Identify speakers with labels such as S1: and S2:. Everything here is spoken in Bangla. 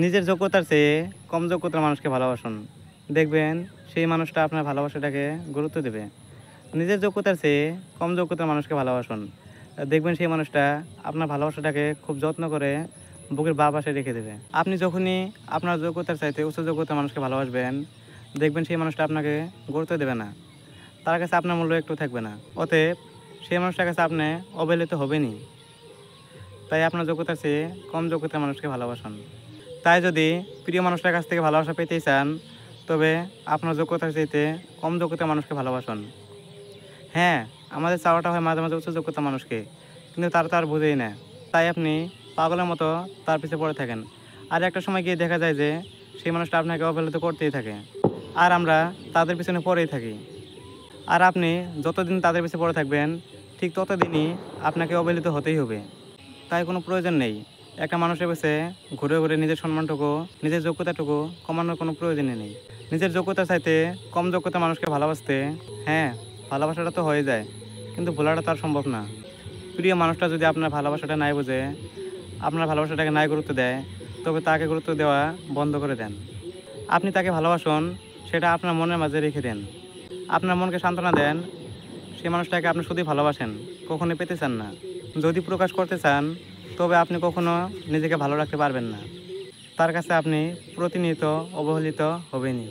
S1: নিজের যোগ্যতার চেয়ে কম যোগ্যতার মানুষকে ভালোবাসুন। দেখবেন সেই মানুষটা আপনার ভালোবাসাটাকে গুরুত্ব দেবে। নিজের যোগ্যতার চেয়ে কম যোগ্যতার মানুষকে ভালোবাসুন। দেখবেন সেই মানুষটা আপনার ভালোবাসাটাকে খুব যত্ন করে বুকের বাঁ পাশে রেখে দেবে। আপনি যখনই আপনার যোগ্যতার চাইতে উচ্চ যোগ্যতার মানুষকে ভালোবাসবেন, দেখবেন সেই মানুষটা আপনাকে গুরুত্ব দেবে না। তার কাছে আপনার মূল্য একটু থাকবে না। অতএব সেই মানুষটার কাছে আপনি অবহেলিত হবেনই। তাই আপনার যোগ্যতার চেয়ে কম যোগ্যতার মানুষকে ভালোবাসুন। তাই যদি প্রিয় মানুষটার কাছ থেকে ভালোবাসা পেতেই চান, তবে আপনার যোগ্যতার চাইতে কম যোগ্যতার মানুষকে ভালোবাসুন। হ্যাঁ, আমাদের চাওয়াটা হয় মাঝে মাঝে উচ্চ যোগ্যতার মানুষকে, কিন্তু তারা তো আর বোঝেই না। তাই আপনি পাগলের মতো তার পিছে পড়ে থাকেন। আর একটা সময় গিয়ে দেখা যায় যে সেই মানুষটা আপনাকে অবহেলিত করতেই থাকে। আর আমরা তাদের পিছনে পড়েই থাকি। আর আপনি যতদিন তাদের পিছে পড়ে থাকবেন, ঠিক ততদিনই আপনাকে অবহেলিত হতেই হবে। তাই কোনো প্রয়োজন নেই একটা মানুষের কাছে ঘুরে ঘুরে নিজের সম্মানটুকু, নিজের যোগ্যতাটুকু কমানোর কোনো প্রয়োজনই নেই। নিজের যোগ্যতা চাইতে কম যোগ্যতা মানুষকে ভালোবাসতে, হ্যাঁ, ভালোবাসাটা তো হয়ে যায়, কিন্তু ভোলাটা তো আর সম্ভব না। প্রিয় মানুষটা যদি আপনার ভালোবাসাটা নাই বোঝে, আপনার ভালোবাসাটাকে নাই গুরুত্ব দেয়, তবে তাকে গুরুত্ব দেওয়া বন্ধ করে দেন। আপনি তাকে ভালোবাসুন, সেটা আপনার মনের মাঝে রেখে দেন। আপনার মনকে সান্ত্বনা দেন, সেই মানুষটাকে আপনি শুধুই ভালোবাসেন, কখনোই পেতে চান না। যদি প্রকাশ করতে চান, তবে আপনি কখনো নিজেকে ভালো রাখতে পারবেন না। তার কাছে আপনি প্রতিনিয়ত অবহেলিত হবেনই।